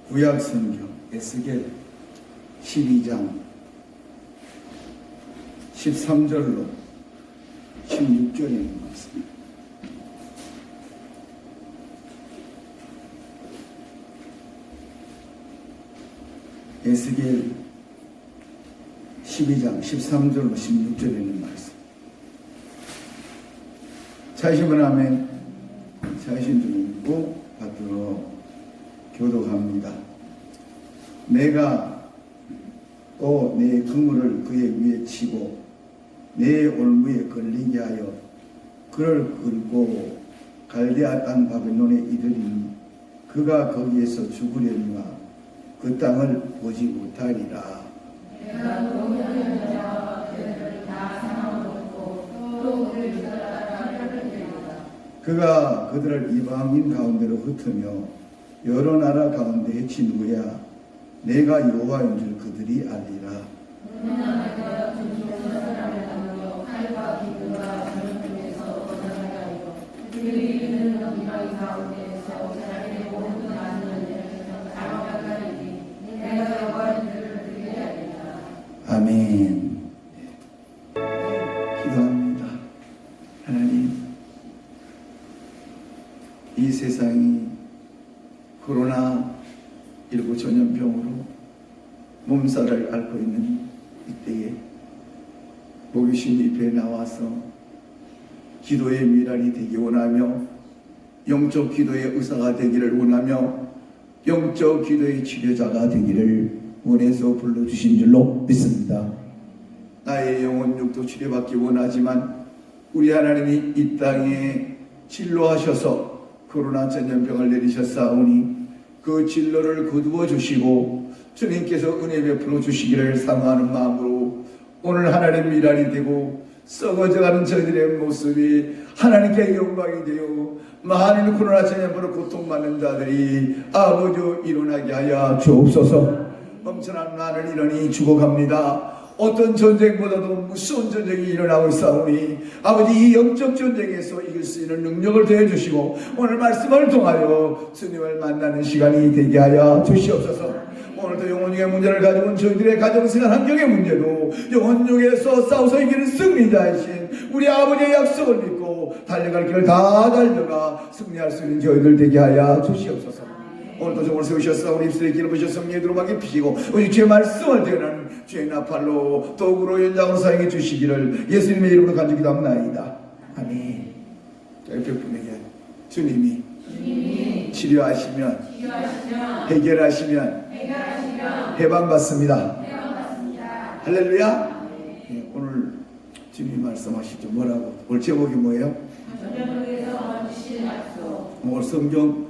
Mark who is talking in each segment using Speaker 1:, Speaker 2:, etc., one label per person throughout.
Speaker 1: 구약성경 에스겔 12장 13절로 16절에 있는 말씀. 에스겔 12장 13절로 16절에 있는 말씀. 찾으시면 아멘. 찾으신 줄 믿고 받들어 교독합니다. 내가 또 내 그물을 그의 위에 치고 내 올무에 걸리게 하여 그를 끌고 갈대아 땅 바벨론에 이르리니 그가 거기에서 죽으려니와 그 땅을 보지 못하리라.
Speaker 2: 내가 동일한 자와 그들을 다 사망하고 또 그를 따라 흩으리라.
Speaker 1: 그가 그들을 이방인 가운데로 흩으며 여러 나라 가운데 해친 후야 내가 여호와인 줄 그들이 알리라.
Speaker 2: 그러나 내가 진실한 사람을 남겨 칼과 기근과 저녁 중에서 벗어나게 하여 그들이 이르는 이방인 가운데에서 자기의 모든 많은 일에서 자랑하게 하리니 내가 여호와인 줄 그들이 알리라.
Speaker 1: 아멘. 기도합니다. 하나님, 이 세상이 코로나19 전염병으로 몸살을 앓고 있는 이때에 목유신 입에 나와서 기도의 미랄이 되기 원하며 영적 기도의 의사가 되기를 원하며 영적 기도의 치료자가 되기를 원해서 불러주신 줄로 믿습니다. 나의 영혼 육도 치료받기 원하지만 우리 하나님이 이 땅에 진로하셔서 코로나 전염병을 내리셨사오니 그 진로를 거두어 주시고 주님께서 은혜 베풀어 주시기를 사모하는 마음으로 오늘 하나님 미랄이 되고 썩어져가는 저희들의 모습이 하나님께 영광이 되어 많은 코로나 전염병으로 고통받는 자들이 아버지 일어나게 하여 주옵소서. 엄청난 많은 인원이 죽어갑니다. 어떤 전쟁보다도 무서운 전쟁이 일어나고 있사오니 아버지 이 영적 전쟁에서 이길 수 있는 능력을 더해주시고 오늘 말씀을 통하여 주님을 만나는 시간이 되게 하여 주시옵소서. 오늘도 영혼육의 문제를 가지고 온 저희들의 가정생활 환경의 문제도 영혼육에서 싸워서 이기는 승리자이신 우리 아버지의 약속을 믿고 달려갈 길을 다 달려가 승리할 수 있는 저희들 되게 하여 주시옵소서. 오늘도 정을 세우셨사오니 입술에 기름 부으셔서 성령의 두루마기 피시고 오직 주의 말씀을 대하는 주의 나팔로 도구로 연장으로 사용해 주시기를 예수님의 이름으로 간절히 기도합나이다. 아멘. 옆에 분에게 주님이 치료하시면 해결하시면 해방받습니다. 할렐루야. 네, 오늘 주님이 말씀하시죠. 뭐라고? 오늘 제목이 뭐예요? 오늘 성경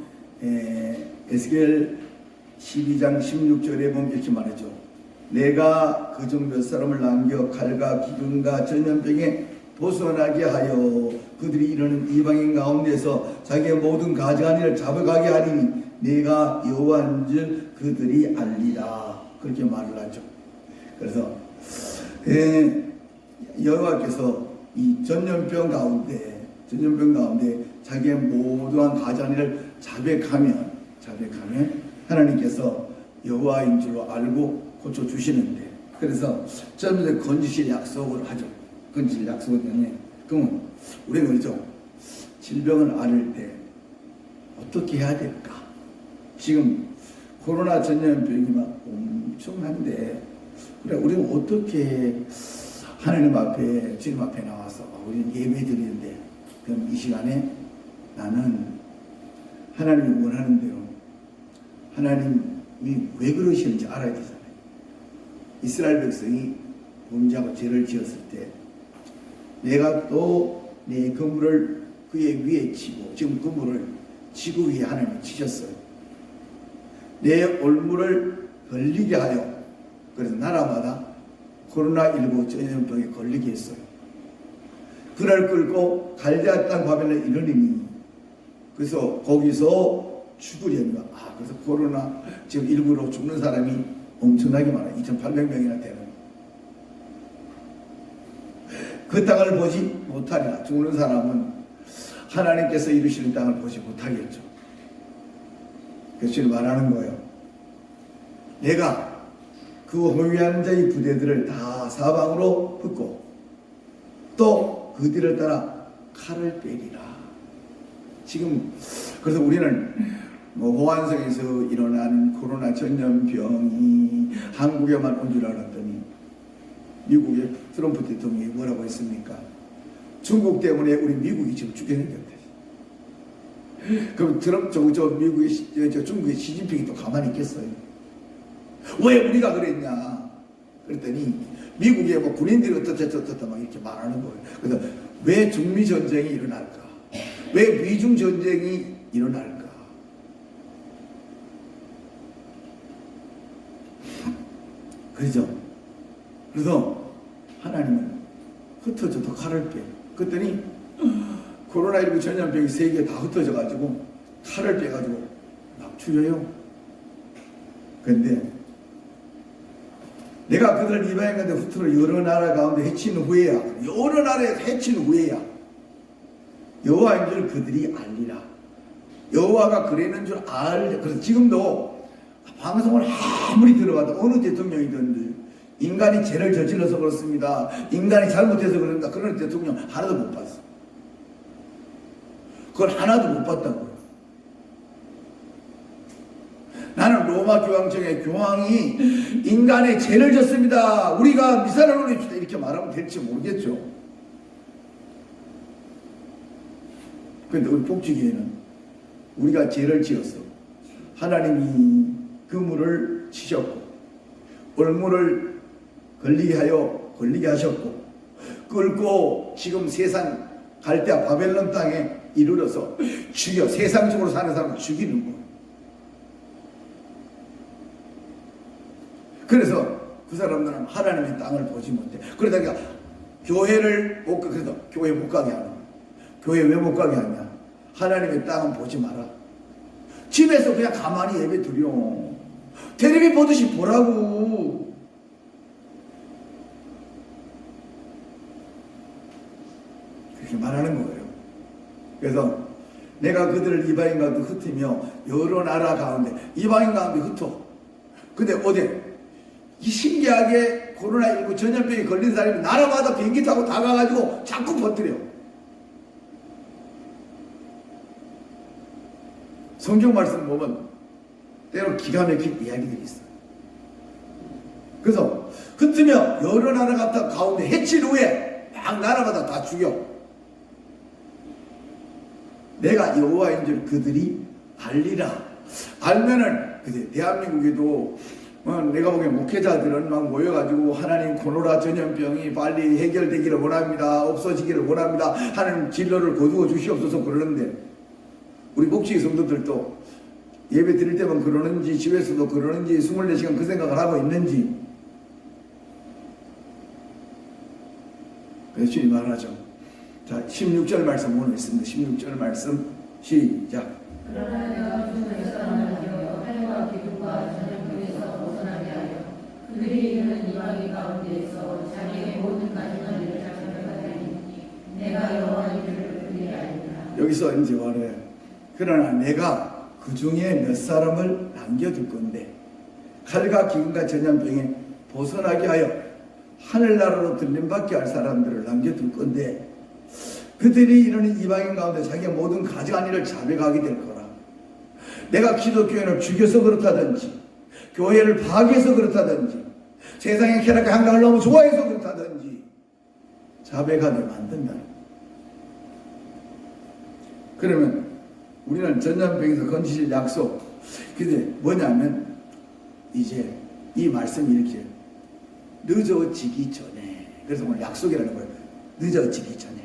Speaker 1: 에스겔 12장 16절에 보면 이렇게 말했죠. 내가 그중 몇 사람을 남겨 칼과 기근과 전염병에 벗어나게 하여 그들이 이르는 이방인 가운데서 자기의 모든 가증한 일을 잡아가게 하리니 내가 여호와인 줄 그들이 알리라. 그렇게 말을 하죠. 그래서 여호와께서 이 전염병 가운데 자기의 모든 가증한 일을 자백하면 하나님께서 여호와인 줄로 알고 고쳐주시는데, 그래서 저는 건지실 약속을 하죠. 건지실 약속을 때문에 그러면 우리는 그렇죠. 질병을 앓을 때 어떻게 해야 될까? 지금 코로나 전염병이 막 엄청난데 그래 우리는 어떻게 하나님 앞에 주님 앞에 나와서 우리는 예배 드리는데 그럼 이 시간에 나는 하나님이 원하는 대로 하나님이 왜 그러시는지 알아야 되잖아요. 이스라엘 백성이 범죄하고 죄를 지었을 때 내가 또 내 그물을 그의 위에 치고 지금 그물을 지구 위에 하나님이 치셨어요. 내 올무를 걸리게 하여 그래서 나라마다 코로나19 전염병에 걸리게 했어요. 그를 끌고 갈대아 땅 바벨론에 이르리니 그래서 거기서 죽으려니와 그래서 코로나 지금 19로 죽는 사람이 엄청나게 많아요. 2,800명이나 되는. 그 땅을 보지 못하리라. 죽는 사람은 하나님께서 이루시는 땅을 보지 못하겠죠. 그래서 지금 말하는 거예요. 내가 그 호위하는 자의 부대들을 다 사방으로 흩고 또 그 뒤를 따라 칼을 빼리라. 지금 그래서 우리는 뭐 호안성에서 일어나는 코로나 전염병이 한국에만 온 줄 알았더니 미국의 트럼프 대통령이 뭐라고 했습니까? 중국 때문에 우리 미국이 지금 죽게 생겼대. 그럼 미국의 중국의 시진핑이 또 가만히 있겠어요? 왜 우리가 그랬냐? 그랬더니 미국의 뭐 군인들이 어떻다 막 이렇게 말하는 거예요. 그래서 왜 중미 전쟁이 일어날까? 왜 미중 전쟁이 일어날까? 그죠? 그래서 하나님은 흩어져도 칼을 빼. 그랬더니 코로나19 전염병이 세계에 다 흩어져가지고 칼을 빼가지고 막 죽여요. 근데 내가 그들 이방인 가운데 흩어져 여러 나라 가운데 해친 후에야, 여러 나라에 해친 후에야 여호와인 줄 그들이 알리라. 여호와가 그랬는 줄 알. 그래서 지금도 방송을 아무리 들어봐도 어느 대통령이든지 인간이 죄를 저질러서 그렇습니다, 인간이 잘못해서 그런다, 그런 대통령 하나도 못 봤어. 그걸 하나도 못 봤다고요. 나는 로마 교황청의 교황이 인간의 죄를 졌습니다, 우리가 미사를 올립시다 이렇게 말하면 될지 모르겠죠. 그런데 우리 복지교회는 우리가 죄를 지었어. 하나님이 그물을 치셨고 올무를 걸리게 하셨고 끌고 지금 세상 갈대아 바벨론 땅에 이르러서 죽여, 세상적으로 사는 사람을 죽이는 거예요. 그래서 그 사람들은 하나님의 땅을 보지 못해. 그러다가 교회를 못 가. 그래서 교회 못 가게 하는 거예요. 교회 왜 못 가게 하냐? 하나님의 땅은 보지 마라. 집에서 그냥 가만히 예배 드려. 텔레비 보듯이 보라고. 그렇게 말하는 거예요. 그래서 내가 그들을 이방인 가운데 흩으며 여러 나라 가운데 이방인 가운데 흩어. 근데 어제 이 신기하게 코로나19 전염병이 걸린 사람이 나라마다 비행기 타고 다 가가지고 자꾸 퍼뜨려. 성경 말씀 보면 때로 기가 막힌 이야기들이 있어요. 그래서 흩으며 여러 나라 같은 가운데 해친 후에 막 나라마다 다 죽여. 내가 여호와인 줄 그들이 알리라. 알면은 그제 대한민국에도 내가 보기엔 목회자들은 막 모여가지고 하나님 코로나 전염병이 빨리 해결되기를 원합니다, 없어지기를 원합니다, 하나님 진로를 거두어 주시옵소서 그러는데 우리 목회의 성도들도 예배 드릴 때만 그러는지 집에서도 그러는지 24시간 그 생각을 하고 있는지. 그래서 주님 말하죠. 자, 16절 말씀 오늘 있습니다. 16절 말씀 시작.
Speaker 2: 그러나 내가 주의 사랑을 하여 하늘과 기쁨과 전염병에서 벗어나게 하여 그들이 이르는 이방인 가운데에서 자기의 모든 가증한 일을 작정하다니 내가 여호와인 줄 그들이 알리라.
Speaker 1: 여기서 이제 말해. 그러나 내가 그 중에 몇 사람을 남겨둘 건데 칼과 기근과 전염병에 벗어나게 하여 하늘나라로 들림받게 할 사람들을 남겨둘 건데 그들이 이르는 이방인 가운데 자기의 모든 가증한 일을 자백하게 될 거라. 내가 기독교인을 죽여서 그렇다든지 교회를 파괴해서 그렇다든지 세상의 쾌락과 한강을 너무 좋아해서 그렇다든지 자백하게 만든다. 그러면 우리는 전염병에서 건지실 약속. 근데 뭐냐면 이제 이 말씀이 이렇게 늦어지기 전에. 그래서 오늘 약속이라는 거예요. 늦어지기 전에.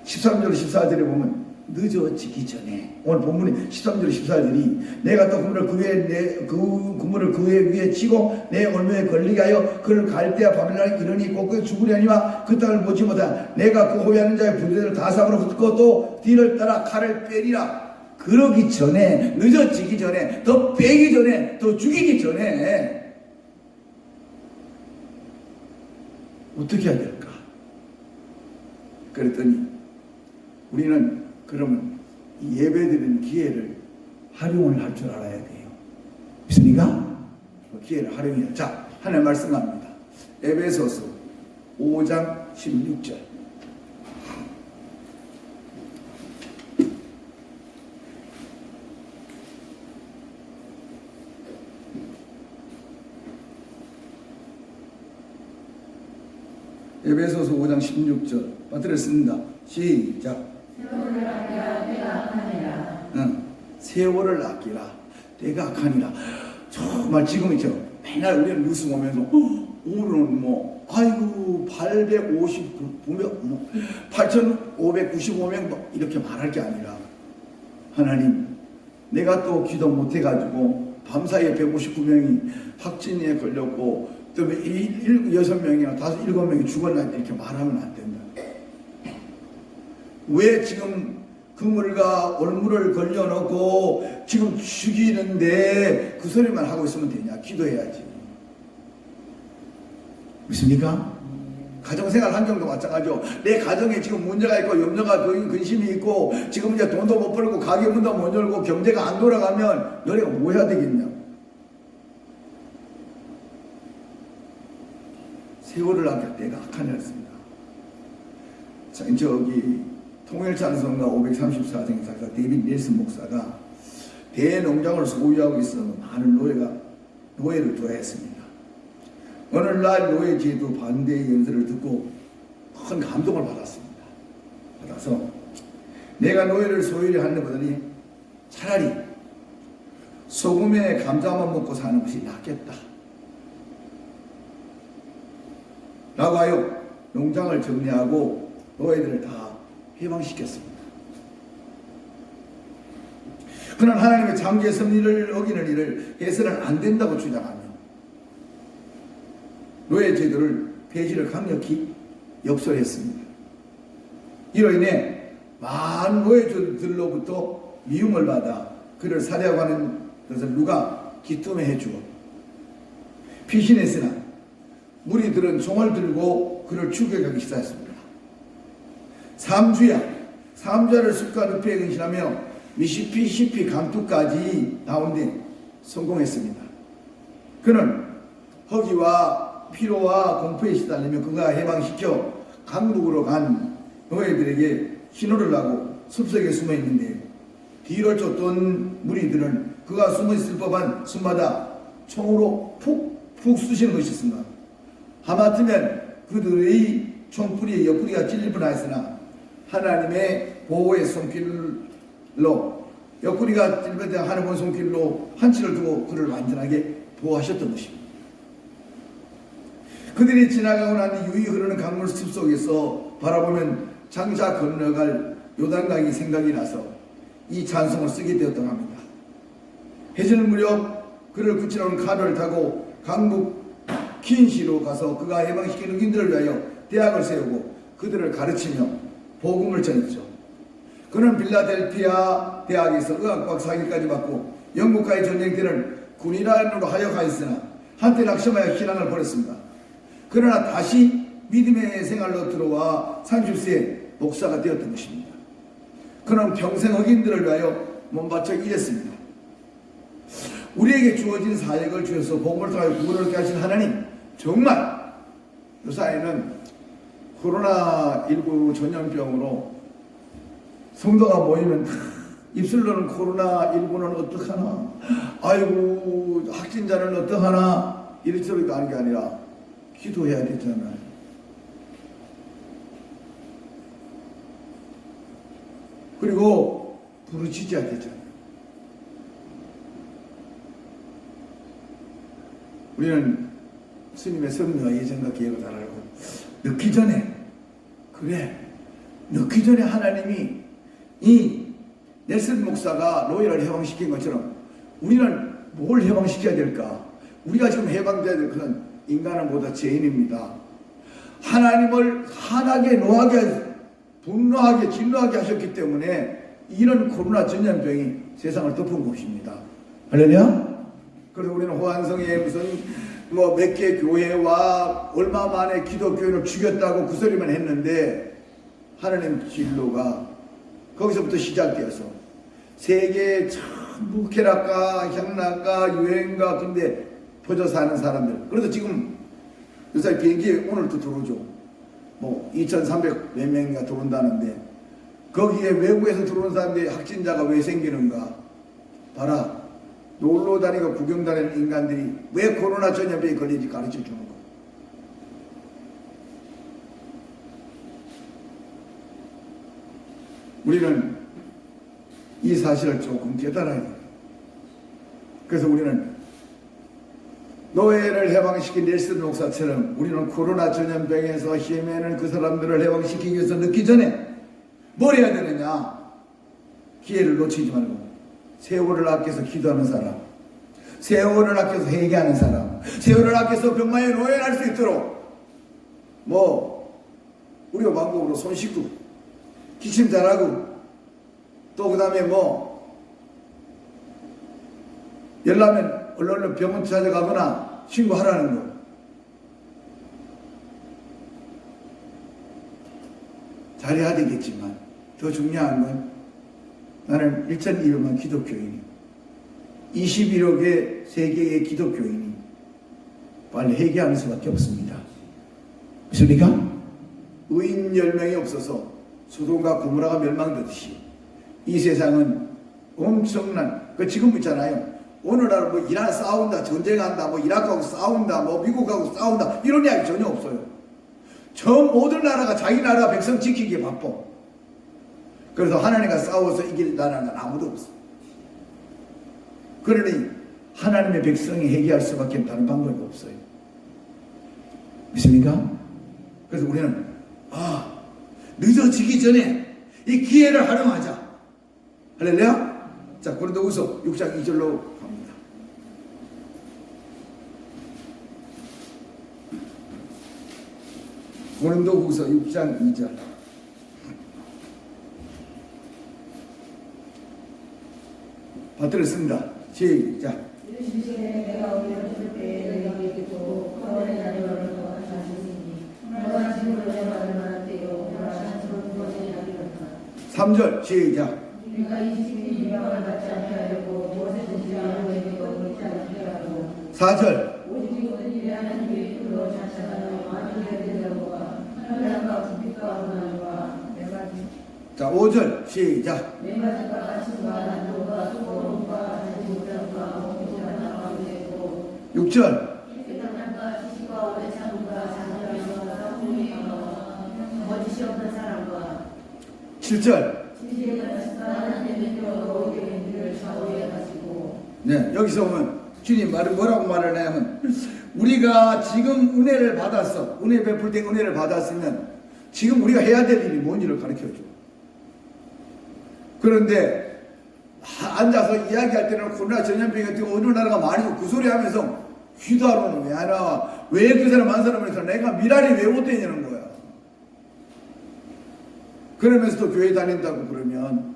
Speaker 1: 13절 14절에 보면 늦어지기 전에, 오늘 본문에 13절 14절이 내가 또 그물을 그 위에 치고 내 올무에 걸리게 하여 그를 갈대아 바벨론에 이르니 곧 죽으려니와 그 땅을 보지 못한 내가 그 호위하는 자의 부대들을 다 사방으로 흩고 또 뒤를 따라 칼을 빼리라. 그러기 전에, 늦어지기 전에, 더 빼기 전에, 더 죽이기 전에 어떻게 해야 될까? 그랬더니 우리는 그러면 이 예배드리는 기회를 활용을 할 줄 알아야 돼요. 믿습니까? 기회를 활용해요. 자, 하나님 말씀 갑니다. 에베소서 5장 16절. 에베소서 5장 16절 빠뜨렸습니다. 시작.
Speaker 2: 세월을 아끼라 때가 악하니라.
Speaker 1: 세월을 아끼라 때가 악하니라. 정말 지금이죠. 맨날 우리는 뉴스 보면서 오늘은 뭐 아이고 859명 8,595명 뭐 이렇게 말할 게 아니라 하나님 내가 또 기도 못해가지고 밤사이에 159명이 확진에 걸렸고 또 6명이나 7명이 죽었나 이렇게 말하면 안 된다. 왜 지금 그물과 올무를 걸려놓고 지금 죽이는데 그 소리만 하고 있으면 되냐? 기도해야지. 믿습니까? 가정생활 환경도 마찬가지죠. 내 가정에 지금 문제가 있고 염려가 근심이 있고 지금 이제 돈도 못 벌고 가게 문도 못 열고 경제가 안 돌아가면 너네가 뭐 해야 되겠냐? 세월을 아낄 때가 악하니라 했습니다. 저기 통일찬송가 534장 작가 데이빗 닐슨 목사가 대농장을 소유하고 있어 많은 노예를 좋아했습니다. 어느 날 노예 제도 반대의 연설을 듣고 큰 감동을 받았습니다. 받아서 내가 노예를 소유를 하는 보다니 차라리 소금에 감자만 먹고 사는 것이 낫겠다 라고 하여 농장을 정리하고 노예들을 다 해방시켰습니다. 그는 하나님의 창조의 섭리를 어기는 일을 해서는 안 된다고 주장하며 노예 제도를 폐지를 강력히 역설했습니다. 이로 인해 많은 노예들로부터 미움을 받아 그를 살해하고 하는 것을 누가 기tum해 주어 피신했으나 무리들은 총을 들고 그를 죽여가기 시작했습니다. 삼주야를 숲과 늪에 근신하며 미시피시피 감투까지 나온데 성공했습니다. 그는 허기와 피로와 공포에 시달리며 그가 해방시켜 강북으로 간 노예들에게 신호를 하고 숲속에 숨어 있는데 뒤를 쫓던 무리들은 그가 숨어 있을 법한 숲마다 총으로 푹 쑤시는 것이었습니다. 하마터면 그들의 총뿌리에 옆구리가 찔릴 뻔하였으나 하나님의 보호의 손길로 옆구리가 찔릴 때 하나님의 손길로 한치를 두고 그를 완전하게 보호하셨던 것입니다. 그들이 지나가고 난 유이 흐르는 강물 숲속에서 바라보면 장차 건너갈 요단강이 생각이 나서 이 찬송을 쓰게 되었다고 합니다. 해지는 무렵 그를 구치러온 카를 타고 강북 킨시로 가서 그가 해방시킨 흑인들을 위하여 대학을 세우고 그들을 가르치며 복음을 전했죠. 그는 빌라델피아 대학에서 의학 박사학위까지 받고 영국과의 전쟁 때는 군인으로 하여 가있으나 한때 낙심하여 신앙을 버렸습니다. 그러나 다시 믿음의 생활로 들어와 30세에 목사가 되었던 것입니다. 그는 평생 흑인들을 위하여 몸바쳐 일했습니다. 우리에게 주어진 사역을 주셔서 복음을 통하여 구원을 얻게 하신 하나님, 정말 요사이는 코로나19 전염병으로 성도가 모이면 입술로는 코로나19는 어떡하나, 아이고 확진자는 어떡하나 이런 소리가 하는 게 아니라 기도해야 되잖아요. 그리고 부르짖어야 되잖아요. 우리는 스님의 섭리와 예정과 계획을 잘 알고 늦기 전에 하나님이 이 넬슨 목사가 노예를 해방시킨 것처럼 우리는 뭘 해방시켜야 될까? 우리가 지금 해방돼야 될 것은 인간은 모두 죄인입니다. 하나님을 한하게 노하게 분노하게 진노하게 하셨기 때문에 이런 코로나 전염병이 세상을 덮은 것입니다. 할렐루야? 그래서 우리는 호안성에 무슨 몇 개 교회와 얼마 만에 기독교인을 죽였다고 그 소리만 했는데 하나님 진로가 거기서부터 시작되어서 세계 전부 쾌락과 향락과 유행과 근데 퍼져 사는 사람들. 그래도 지금 요새 비행기에 오늘도 들어오죠. 뭐 2,300 몇 명인가 들어온다는데 거기에 외국에서 들어오는 사람들이 확진자가 왜 생기는가? 봐라. 놀러 다니고 구경 다니는 인간들이 왜 코로나 전염병에 걸리는지 가르쳐 주는 거. 우리는 이 사실을 조금 깨달아야 돼요. 그래서 우리는 노예를 해방시킨 넬슨 목사처럼 우리는 코로나 전염병에서 헤매는 그 사람들을 해방시키기 위해서 늦기 전에 뭘 해야 되느냐? 기회를 놓치지 말고 세월을 아껴서 기도하는 사람, 세월을 아껴서 회개하는 사람, 세월을 아껴서 병마에 노예할 수 있도록 우리가 방법으로 손 씻고 기침 잘하고 또 그 다음에 열나면 얼른 병원 찾아가거나 신고하라는 거. 잘해야 되겠지만 더 중요한 건 나는 1,200만 기독교인이 21억의 세계의 기독교인이 빨리 회개하는 수밖에 없습니다. 그렇습니까? 의인 10명이 없어서 소돔과 고모라가 멸망되듯이 이 세상은 엄청난 지금 있잖아요. 오늘날 이란 싸운다, 전쟁한다, 이라크하고 싸운다, 미국하고 싸운다 이런 이야기 전혀 없어요. 전 모든 나라가 자기 나라 백성 지키기에 바빠. 그래서 하나님과 싸워서 이길 나라는 아무도 없어. 그러니 하나님의 백성이 회개할 수밖에 다른 방법이 없어요. 믿습니까? 그래서 우리는 늦어지기 전에 이 기회를 활용하자. 할렐루야. 자, 고린도후서 6장 2절로 갑니다. 고린도후서 6장 2절. 받들었습니다. 시작.
Speaker 2: 내가 어렸을 때 너희가 믿고 거울에 다니는 것과 자신이니 너가 지금을 받을 만한 때요 너가 찬스로 구원에 다니렸다.
Speaker 1: 3절 시작.
Speaker 2: 우리가 이 시기 비방을 받지 않게 하려고 무엇이든지 아무에게 얻지 않게 하고
Speaker 1: 4절.
Speaker 2: 오직 모든 일에 하나님의 이름으로 자찬하여 많은 일들과 하나님과 부빛과 고난과
Speaker 1: 자, 5절 시작.
Speaker 2: 맨가짐과 가침과 난도가 소고름과 자지못함과 목표가 가운데고
Speaker 1: 6절.
Speaker 2: 세상과 지식과 오래 참음과 잔인함과 성공과 거짓이 없는 사람과
Speaker 1: 7절.
Speaker 2: 지식의 가치가 하나님의 믿음으로 우리를 좌우해 가지고
Speaker 1: 네, 여기서 보면 주님 말은 뭐라고 말을 하냐면 우리가 지금 은혜를 받았어. 은혜 베풀 때 은혜를 받았으면 지금 우리가 해야 될 일이 뭔지를 가르쳐줘. 그런데 앉아서 이야기할 때는 코로나 전염병이 어떻게 어느 나라가 많이 그 소리 하면서 기도하러는 왜 안 나와? 왜 그 사람 한 사람을 해서 내가 미랄이 왜 못 되냐는 거야. 그러면서도 교회 다닌다고 그러면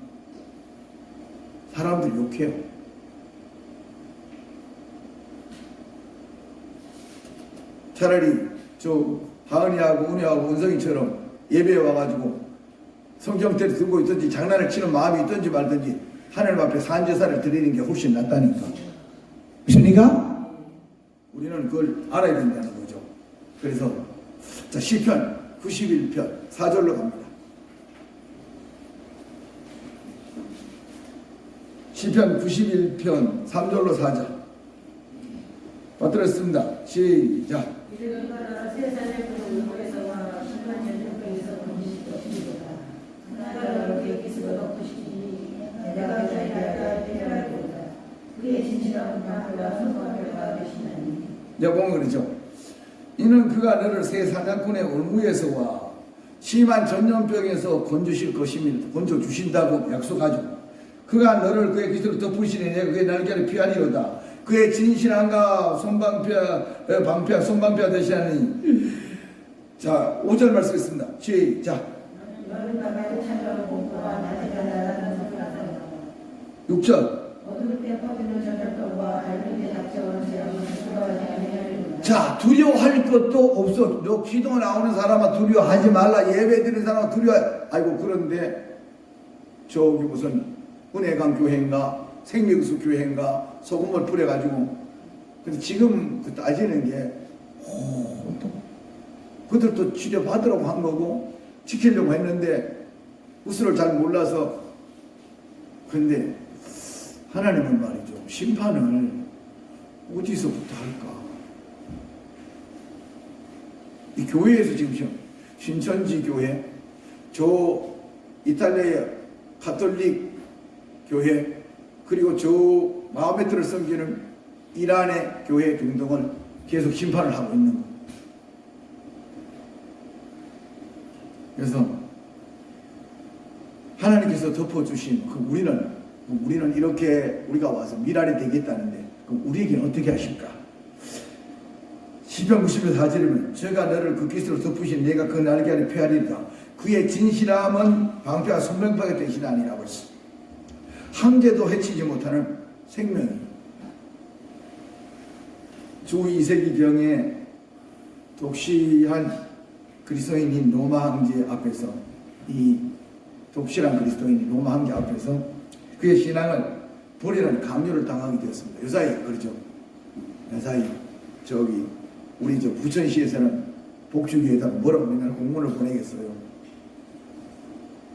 Speaker 1: 사람들이 욕해요. 차라리 저 하은이하고 은혜하고 은성이처럼 예배에 와가지고 성경대로 들고 있든지 장난을 치는 마음이 있든지 말든지 하나님 앞에 산제사를 드리는 게 훨씬 낫다니까. 그렇습니까? 우리는 그걸 알아야 된다는 거죠. 그래서 자, 시편 91편 4절로 갑니다. 시편 91편 3절로 4절 받들었습니다. 시작.
Speaker 2: 이르기가 세상의 그 의에서와 심한 전쟁에서 금지시켰습니다. 나가 너에게 기스가 덮으시니 내가 자기가 때려하리로다. 그의 진실한 방패와 성광패가 되시나니.
Speaker 1: 여봉 그러죠. 이는 그가 너를 새 사냥꾼의 올무에서와 심한 전염병에서 건져 주신다고 약속하죠. 그가 너를 그의 기스로 덮으시니 내가 그의 날개를 피하리로다. 그의 진실함과 손방패와 되시나니. 자, 5절 말씀했습니다. 시작.
Speaker 2: 너는 나의 찬양을 공부와 낮에가 나라는 성가다.
Speaker 1: 6절.
Speaker 2: 어두울 때 퍼지는 전염병과 밝은 때 닥쳐오는 재앙은 두려워하지 아니하리로다.
Speaker 1: 자, 두려워할 것도 없어. 너 기도 나오는 사람아 두려워하지 말라. 예배 드리는 사람아 두려워. 아이고, 그런데 저기 무슨 은혜강 교회인가 생명수 교회인가 소금을 뿌려가지고 근데 지금 그 따지는 게, 또 그들도 치료받으라고 한 거고, 지키려고 했는데, 우수를 잘 몰라서, 근데, 하나님은 말이죠. 심판을 어디서부터 할까? 이 교회에서 지금 신천지 교회, 저 이탈리아 가톨릭 교회, 그리고 저 마호메트를 섬기는 이란의 교회 등등을 계속 심판을 하고 있는 거. 그래서 하나님께서 덮어주신 우리는 이렇게 우리가 와서 미랄이 되겠다는데 그럼 우리에게는 어떻게 하실까? 시편 90편 4절이면 저가 너를 그 깃으로 덮으신 내가 그 날개 안에 폐하리라. 그의 진실함은 방패와 손명파가 되시나니라고 했어. 황제도 해치지 못하는 생명이. 주 2세기경에 독실한 그리스도인인 로마 황제 앞에서, 이 독실한 그리스도인인 로마 황제 앞에서 그의 신앙을 버리라는 강요를 당하게 되었습니다. 요사이 그러죠. 요사이 저기 우리 저 부천시에서는 복주교에다가 뭐라고 맨날 공문을 보내겠어요.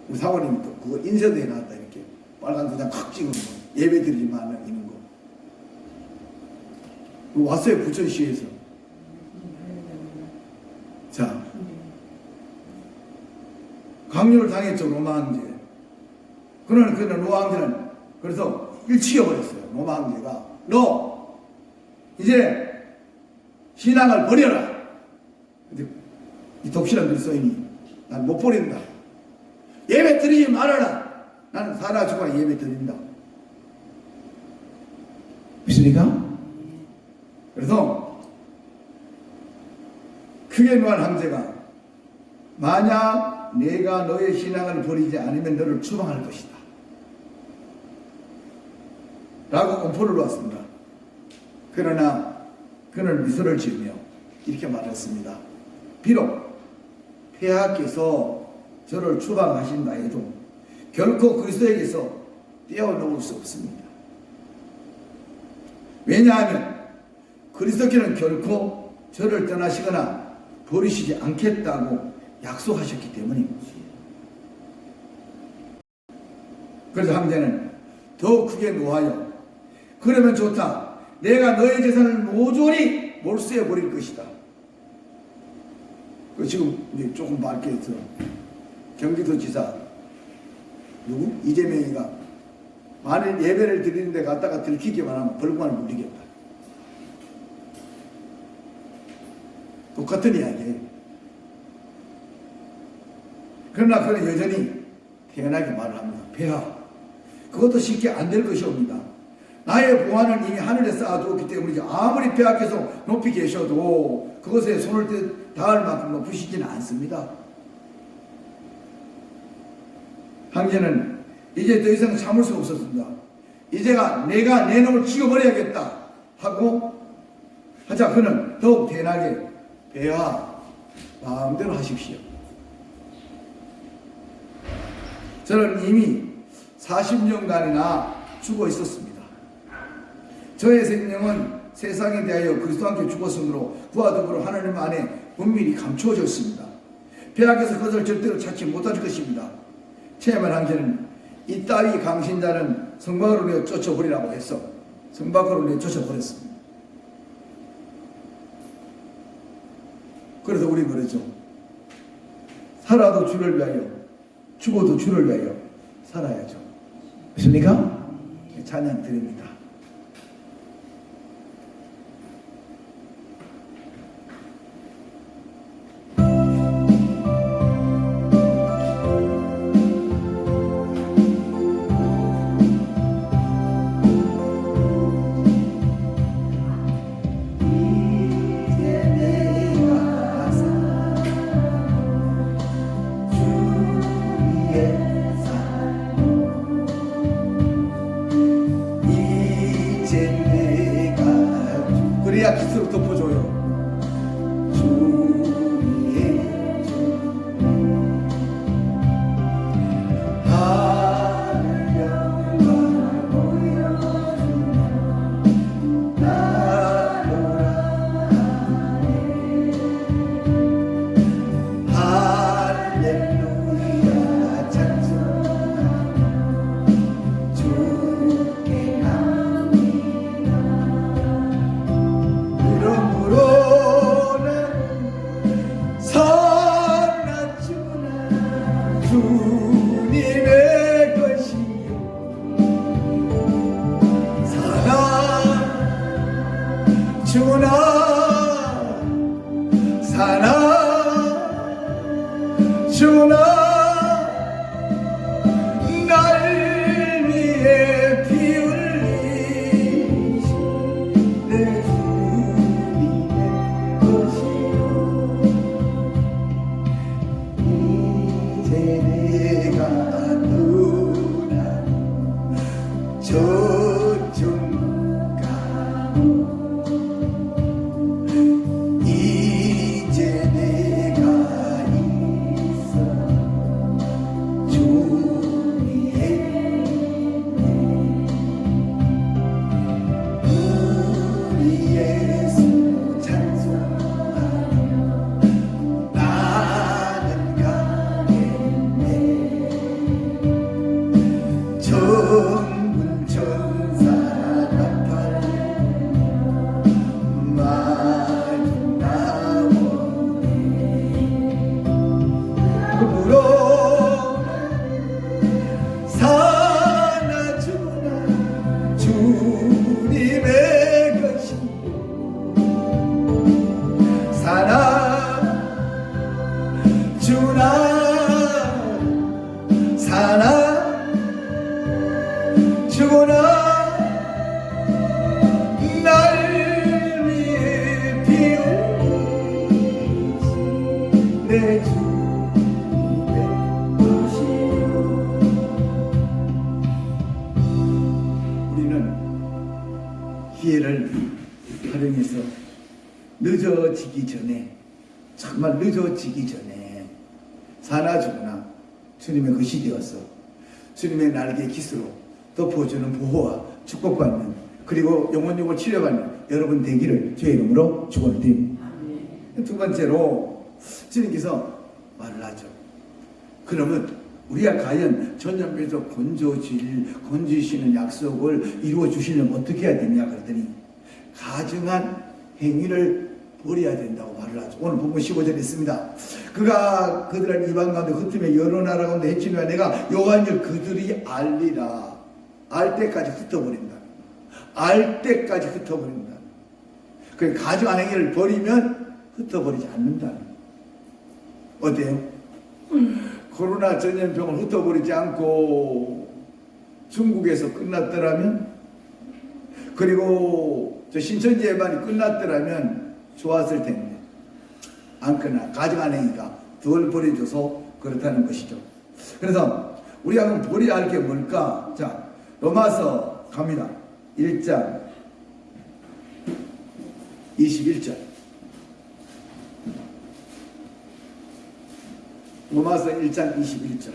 Speaker 1: 우리 사모님이 또 그거 인쇄도에 나왔다. 이렇게 빨간 도장 칵 찍은 거, 예배 드리지 말라 이런 거. 왔어요. 부천시에서. 자, 강요를 당했죠. 로마 황제. 그는 로마 황제는 그래서 일치겨버렸어요. 로마 황제가 너 이제 신앙을 버려라. 근데 이 독실한 그리스도인이 난 못 버린다. 예배 드리지 말아라. 나는 살아 죽어야 예배 드린다. 믿습니까? 그래서 크게 노한 황제가 만약 내가 너의 신앙을 버리지 않으면 너를 추방할 것이다 라고 엄포를 놓았습니다. 그러나 그는 미소를 지으며 이렇게 말했습니다. 비록 폐하께서 저를 추방하신다 해도 결코 그리스도에게서 떼어놓을 수 없습니다. 왜냐하면 그리스도께는 결코 저를 떠나시거나 버리시지 않겠다고 약속하셨기 때문입니다. 그래서 황제는 더욱 크게 노하여 그러면 좋다. 내가 너의 재산을 모조리 몰수해 버릴 것이다. 지금 조금 밝게 해서 경기도지사 누구? 이재명이가 만일 예배를 드리는데 갔다가 들키기만 하면 벌금을 물리겠다. 똑같은 이야기예요. 그러나 그는 여전히 태연하게 말을 합니다. 폐하, 그것도 쉽게 안 될 것이옵니다. 나의 보안은 이미 하늘에 쌓아두었기 때문이죠. 아무리 폐하께서 높이 계셔도 그것에 손을 닿을 만큼 높으시지는 않습니다. 황제는 이제 더 이상 참을 수가 없었습니다. 이제가 내가 내 놈을 죽여버려야겠다 하고 하자 그는 더욱 대낮게 폐하 마음대로 하십시오. 저는 이미 40년간이나 죽어 있었습니다. 저의 생명은 세상에 대하여 그리스도와 함께 죽었으므로 그와 더불어 하나님 안에 은밀히 감추어졌습니다. 폐하께서 그것을 절대로 찾지 못할 것입니다. 체험한 황제는 이따위 강신자는 성 밖으로 내어 쫓아버리라고 해서 성 밖으로 내어 쫓아버렸습니다. 그래서 우리 그러죠. 살아도 주를 위하여 죽어도 주를 위하여 살아야죠. 맞습니까? 찬양 드립니다. 그래야 깃으로 덮어줘요. 주의 하늘 영광 보여주며 나를 죽으나 사나 죽으나 날 위해 피 흘리신 내 주님의 것이요 이제 내가 떠나는 저쪽 가고 이제 내가 있어 주 위에 우리 예수 찬송하며 나는 가겠네 전군 천사가 팔며 마중 나오네 그러므로 사나 주나 주님의 것이 사나 주나 사나 죽으나 날 위해 피 흘리신 내 주님의 것이요 우리는 기회를 활용해서 늦어지기 전에 정말 늦어지기 전에 사나 죽으나 주님의 것이 되어서 주님의 날개 깃으로 덮어주는 보호와 축복받는 그리고 영혼육을 치료받는 여러분 되기를 주의 이름으로 축원드립니다. 두 번째로 주님께서 말을 하죠. 그러면 우리가 과연 전염병에서 건지시는 약속을 이루어 주시려면 어떻게 해야 되냐 그랬더니 가증한 행위를 버려야 된다고 말을 하죠. 오늘 본문 15절에 있습니다. 그가 그들을 이방 가운데 흩으며 여러 나라 가운데 해치니와 내가 여호와인 그들이 알리라. 알 때까지 흩어버린다. 알 때까지 흩어버린다. 그 가증한 행위를 버리면 흩어버리지 않는다. 어때요? 코로나 전염병을 흩어버리지 않고 중국에서 끝났더라면 그리고 저 신천지 예반이 끝났더라면 좋았을 텐데 않거나 가증한 행위가 덜 버려져서 그렇다는 것이죠. 그래서 우리가 그럼 버려야 할 게 뭘까? 자, 로마서 갑니다. 1장 21절. 로마서 1장 21절.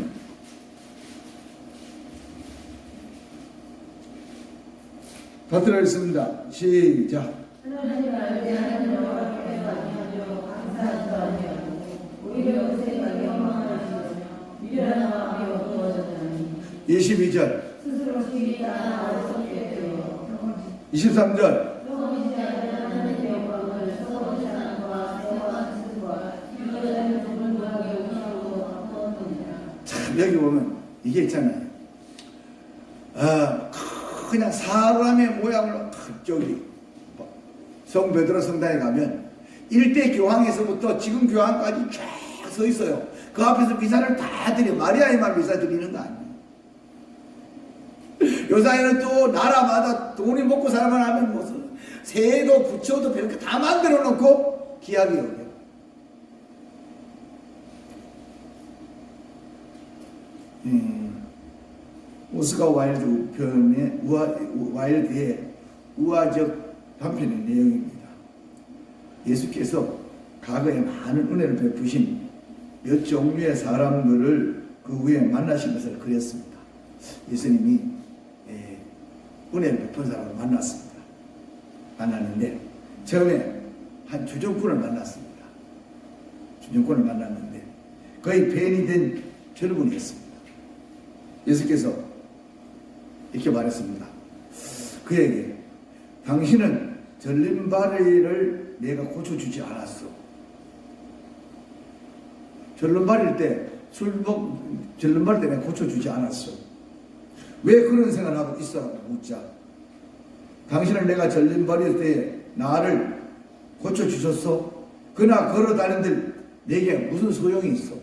Speaker 1: 다 들어있습니다. 시작.
Speaker 2: 하나님 알지 않는 여호와께서 아니하며 감사하지도 아니하고 오히려 그새가 영광하시며 미련한 마음이 어두워졌나니
Speaker 1: 22절.
Speaker 2: 스스로 길이 따라 어리석게 되어
Speaker 1: 23절.
Speaker 2: 썩어지지 않는 하나님의 영광을 썩어지지 않은 것과 새로운 뜻과 유전자는 좁은 구약의 우상으로 바꾸었느니라.
Speaker 1: 참 여기 보면 이게 있잖아요. 그냥 사람의 모양으로 저기 성 베드로 성당에 가면 일대 교황에서부터 지금 교황까지 쫙 서 있어요. 그 앞에서 미사를 다 드려. 마리아에만 미사 드리는 거 아니에요. 요사이는 또 나라마다 돈이 먹고 살만 하면 무슨 새도 부처도 별거 다 만들어 놓고 기하게 여겨. 오스카 와일드 표현의 와일드의 우화적 단편의 내용입니다. 예수께서 과거에 많은 은혜를 베푸신 몇 종류의 사람들을 그 후에 만나신 것을 그렸습니다. 예수님이 은혜를 베푼 사람을 만났는데 처음에 한 주정꾼을 만났습니다. 주정꾼을 만났는데 거의 벤이 된 젊은이였습니다. 예수께서 이렇게 말했습니다. 그에게 당신은 절름발이를 내가 고쳐주지 않았어. 절름발일 때 절름발일 때 내가 고쳐주지 않았어. 왜 그런 생각을 하고 있어? 묻자. 당신을 내가 절름발일 때 나를 고쳐주셨어. 그러나 걸어다니는들 내게 무슨 소용이 있어?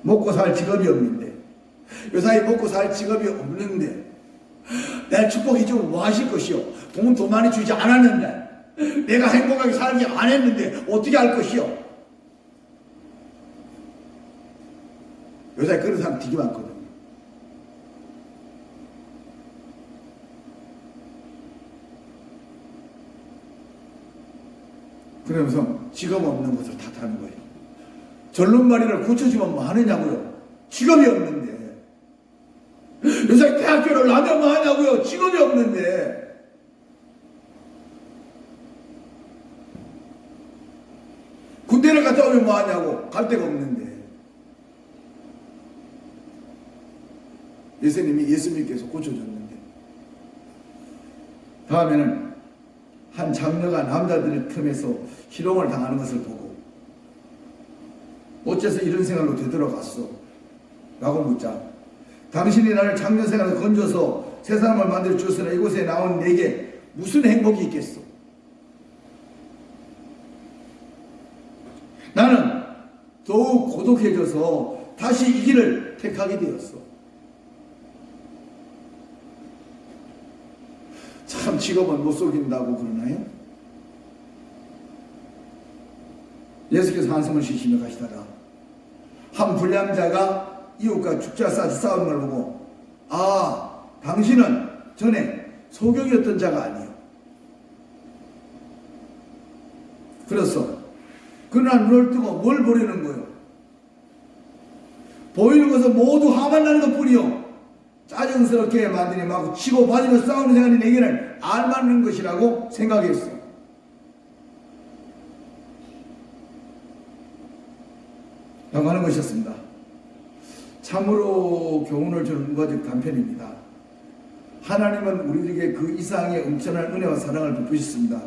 Speaker 1: 먹고 살 직업이 없는데, 요사이 먹고 살 직업이 없는데 내 축복이 지금 뭐 하실 것이요? 돈 많이 주지 않았는데, 내가 행복하게 살기 안 했는데 어떻게 할 것이요? 요사이 그런 사람 되게 많거든. 그러면서 직업 없는 것을 탓하는 거예요. 절름발이를 고쳐주면 뭐 하느냐고요? 직업이 없는데. 요새 대학교를 나면 뭐 하냐고요? 직업이 없는데. 군대를 갔다 오면 뭐 하냐고? 갈 데가 없는데. 예수님께서 고쳐줬는데. 다음에는 한 장녀가 남자들의 틈에서 희롱을 당하는 것을 보고 어째서 이런 생활로 되돌아갔어? 라고 묻자, 당신이 나를 장녀 생활에서 건져서 새 사람을 만들어 주었으나 이곳에 나온 내게 무슨 행복이 있겠어? 나는 더욱 고독해져서 다시 이 길을 택하게 되었어. 참 직업은 못 속인다고 그러나요? 예수께서 한숨을 쉬시며 가시다가 한 불량자가 이웃과 죽자 싸우는 걸 보고, 아, 당신은 전에 소경이었던 자가 아니요. 그래서 그날 눈을 뜨고 뭘 보려는 거요? 보이는 것은 모두 화만 나는 것 뿐이요. 짜증스럽게 만드니 막 치고 받으며 싸우는 생활이 내게는 알맞는 것이라고 생각했어. 라고 하는 것이었습니다. 참으로 교훈을 주는 문과적 단편입니다. 하나님은 우리에게 그 이상의 엄청난 은혜와 사랑을 베푸셨습니다.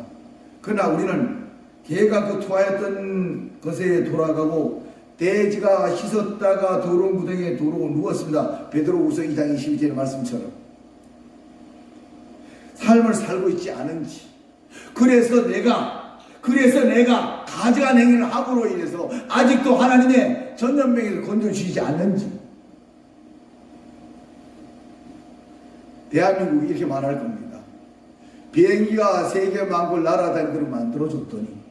Speaker 1: 그러나 우리는 개가 그 토하였던 것에 돌아가고 돼지가 씻었다가 더러운 구덩이에 도르고 누웠습니다. 베드로후서 2장 22절의 말씀처럼 삶을 살고 있지 않은지, 그래서 내가 가증한 행위를 함으로 인해서 아직도 하나님의 전염병에서 건져주시지 않는지. 대한민국이 이렇게 말할 겁니다. 비행기가 세계 만국을 날아다니도록 만들어줬더니,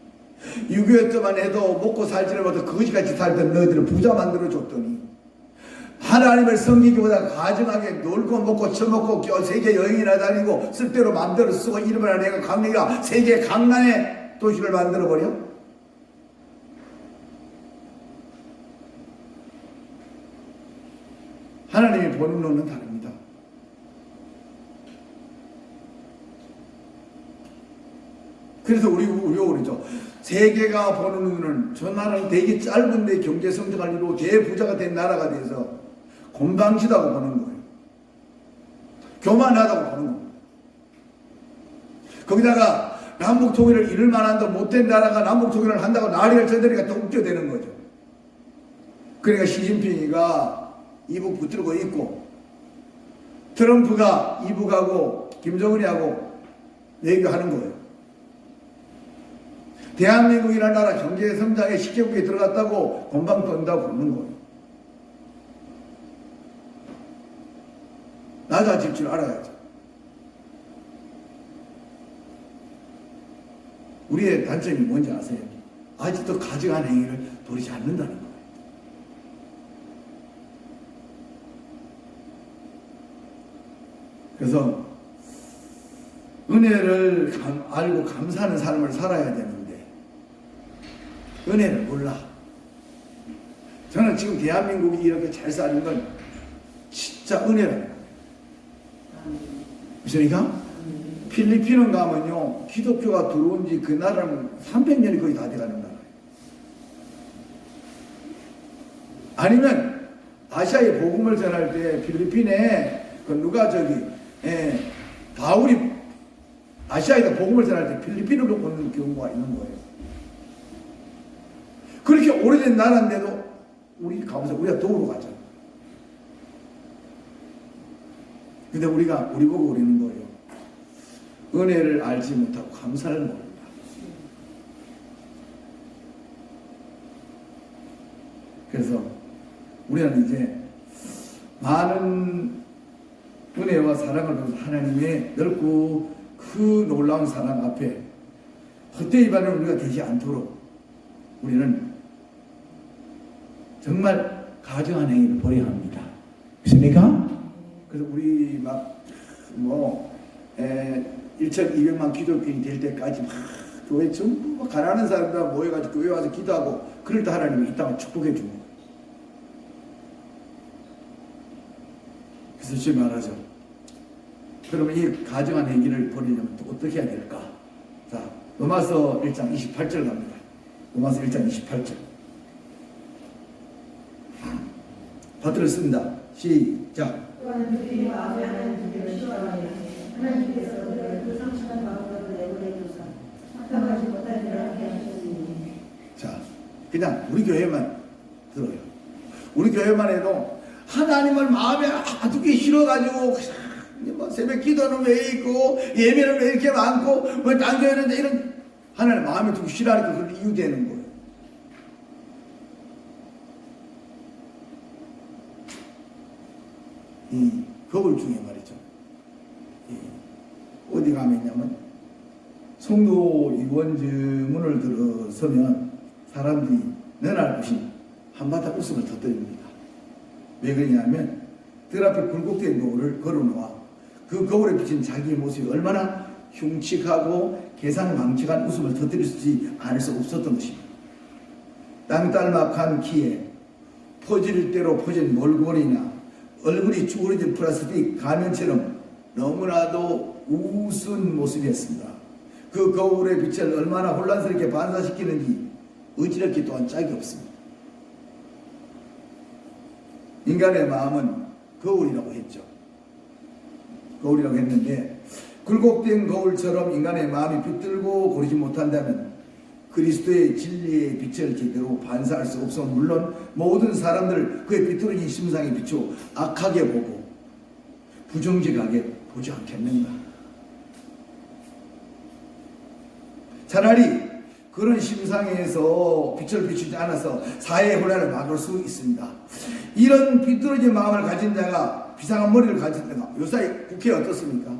Speaker 1: 6.25 때만 해도 먹고 살지를 못해 거지같이 살던 너희들을 부자 만들어줬더니, 하나님을 섬기기보다 가증하게 놀고 먹고 처먹고 세계 여행이나 다니고 쓸대로 마음대로 쓰고 이름을 내가 강릉이가 세계 강남의 도시를 만들어버려? 하나님이 보는 눈은 다릅니다. 그래서 우리가 그러죠. 세계가 보는 눈은 저 나라는 되게 짧은데 경제 성장을 이루고 대부자가 된 나라가 돼서 건방지다고 보는 거예요. 교만하다고 보는 거예요. 거기다가 남북 통일을 이룰 만한도 못된 나라가 남북 통일을 한다고 난리를 쳐대니까 더 웃겨대는 거죠. 그러니까 시진핑이가 이북 붙들고 있고, 트럼프가 이북하고 김정은이하고 외교하는 거예요. 대한민국이라는 나라 경제 성장에 식재국에 들어갔다고 건방 떤다고 그러는 거예요. 낮아질 줄 알아야죠. 우리의 단점이 뭔지 아세요? 아직도 가증한 행위를 버리지 않는다는 거예요. 그래서 은혜를 알고 감사하는 삶을 살아야 되는데 은혜를 몰라. 저는 지금 대한민국이 이렇게 잘 사는 건 진짜 은혜라는 거예요. 그러니까 필리핀은 가면요, 기독교가 들어온 지 그 나라는 300년이 거의 다 돼가는 나라예요. 아니면 아시아에 복음을 전할 때 필리핀에 그 누가 바울이 아시아에다 복음을 전할 때 필리핀으로 오는 경우가 있는 거예요. 그렇게 오래된 나라인데도 우리 가면서 우리가 도우러 가잖아. 근데 우리 보고 그러는 거예요. 은혜를 알지 못하고 감사를 모른다. 그래서 우리는 이제 많은 은혜와 사랑을 받은 하나님의 넓고 그 놀라운 사랑 앞에 헛되이 반은 우리가 되지 않도록 우리는 정말 가정한 행위를 버려야 합니다. 믿습니까? 그래서 우리 뭐 1,200만 기독교인이 될 때까지 막 교회 전부 가난한 사람들 모여가지고 교회 와서 기도하고 그럴 때 하나님이 이 땅을 축복해 주는 거예요. 그래서 지금 말하죠. 그러면 이 가정한 행위를 버리려면 또 어떻게 해야 될까? 자, 로마서 1장 28절 갑니다. 로마서 1장 28절. 받들었습니다. 시작.
Speaker 2: 또한 그들이 마음에 하나님을 싫어하여 하나님께서 그들을 불성실한 마음으로 내보내주사 합당하지 못한 일을 하게 하셨으니.
Speaker 1: 자, 그냥 우리 교회만 들어요. 우리 교회만 해도 하나님을 마음에 아두기 싫어가지고 뭐 새벽 기도는 왜 있고 예배는 왜 이렇게 많고 뭐 딴 교회는 이런 하나님 마음에 두기 싫어하니까 그걸 이유 되는 거예요. 이 거울 중에 말이죠. 어디 가면 있냐면 성도 유원지문을 들어서면 사람들이 너날 것이 한바탕 웃음을 터뜨립니다. 왜 그러냐면 들 앞에 굴곡된 거울을 걸어놓아 그 거울에 비친 자기의 모습이 얼마나 흉측하고 개상망측한 웃음을 터뜨릴 수 않을 수 없었던 것입니다. 땅딸막한 키에 퍼질 대로 퍼진 몰골이나 얼굴이 쭈그러진 플라스틱 가면처럼 너무나도 우스운 모습이었습니다. 그 거울의 빛을 얼마나 혼란스럽게 반사시키는지 어지럽기 또한 짝이 없습니다. 인간의 마음은 거울이라고 했죠. 거울이라고 했는데 굴곡된 거울처럼 인간의 마음이 빛들고 고르지 못한다면 그리스도의 진리의 빛을 제대로 반사할 수 없어 물론 모든 사람들 그의 비뚤어진 심상에 비추어 악하게 보고 부정직하게 보지 않겠는가. 차라리 그런 심상에서 빛을 비추지 않아서 사회의 혼란을 막을 수 있습니다. 이런 비뚤어진 마음을 가진 자가 비상한 머리를 가진 자가 요새 국회에 어떻습니까?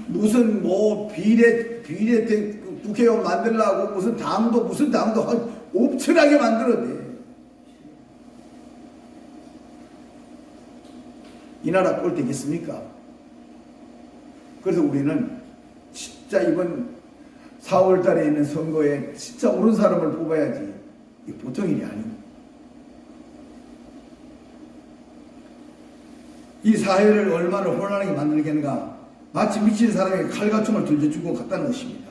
Speaker 1: 무슨 뭐 비례 국회의원 만들라고 무슨 당도 엄청나게 만들었네. 이 나라 꼴 되겠습니까? 그래서 우리는 진짜 이번 4월 달에 있는 선거에 진짜 옳은 사람을 뽑아야지. 이게 보통 일이 아닙니다. 이 사회를 얼마나 혼란하게 만들겠는가. 마치 미친 사람에게 칼과총을 들려주고 갔다는 것입니다.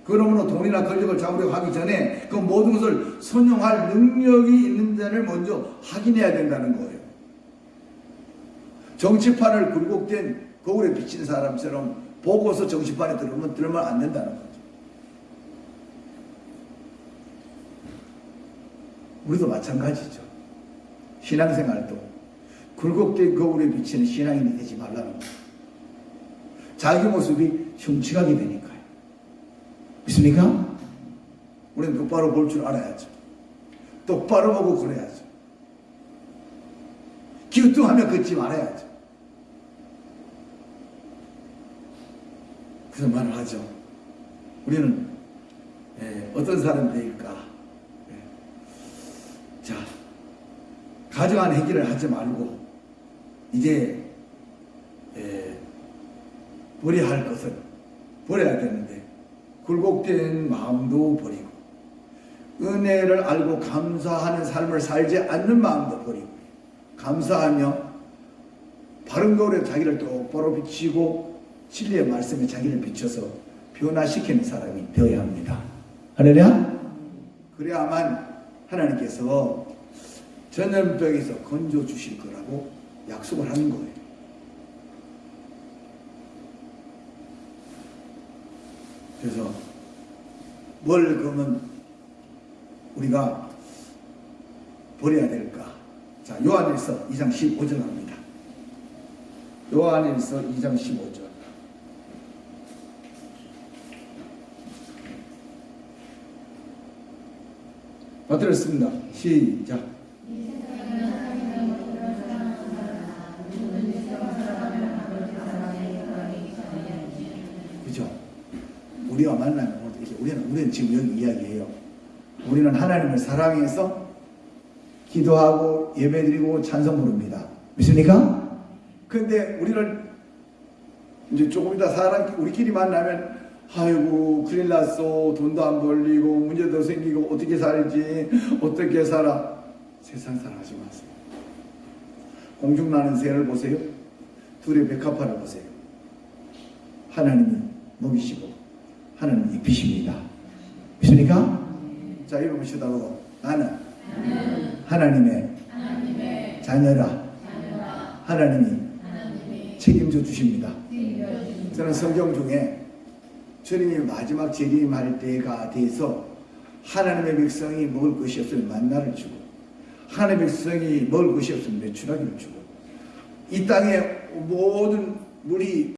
Speaker 1: 그러므로 돈이나 권력을 잡으려고 하기 전에 그 모든 것을 선용할 능력이 있는 자를 먼저 확인해야 된다는 거예요. 정치판을 굴곡된 거울에 비친 사람처럼 보고서 정치판에 들으면 안 된다는 거죠. 우리도 마찬가지죠. 신앙생활도 굴곡된 거울에 비치는 신앙인이 되지 말라는 거예요. 자기 모습이 흉측하게 되니까요. 믿습니까? 우리는 똑바로 볼 줄 알아야죠. 똑바로 보고 그래야죠. 기우뚱하며 걷지 말아야죠. 그래서 말을 하죠. 우리는 어떤 사람들일까? 자, 가정한 행위를 하지 말고 이제 버려야 할 것은 버려야 되는데 굴곡된 마음도 버리고 은혜를 알고 감사하는 삶을 살지 않는 마음도 버리고 감사하며 바른 거울에 자기를 똑바로 비치고 진리의 말씀에 자기를 비춰서 변화시키는 사람이 되어야 합니다. 할렐루야. 그래야만 하나님께서 전염병에서 건져 주실 거라고 약속을 하는 거예요. 그래서 뭘 그러면 우리가 버려야 될까? 자, 요한일서 2장 15절 갑니다. 요한일서 2장 15절. 받들었습니다. 시작. 그죠? 우리와 만나면 어떻게? 우리는 지금 여기 이야기해요. 우리는 하나님을 사랑해서 기도하고 예배드리고 찬송 부릅니다. 믿습니까? 근데 우리를 이제 조금 이따 우리끼리 만나면 아이고 큰일 났어, 돈도 안 벌리고 문제도 생기고 어떻게 살지, 어떻게 살아. 세상 살아가지 마세요. 공중 나는 새를 보세요. 둘의 백합화를 보세요. 하나님이 먹이시고 하나님이 입히십니다. 믿습니까? 자, 이거 보시다고 나는 하나님의 자녀라. 하나님이 책임져 주십니다. 저는 성경 중에 주님이 마지막 재림할 때가 돼서 하나님의 백성이 먹을 것이 없으면 만나를 주고, 하나님의 백성이 먹을 것이 없으면 메추라기를 주고, 이 땅의 모든 물이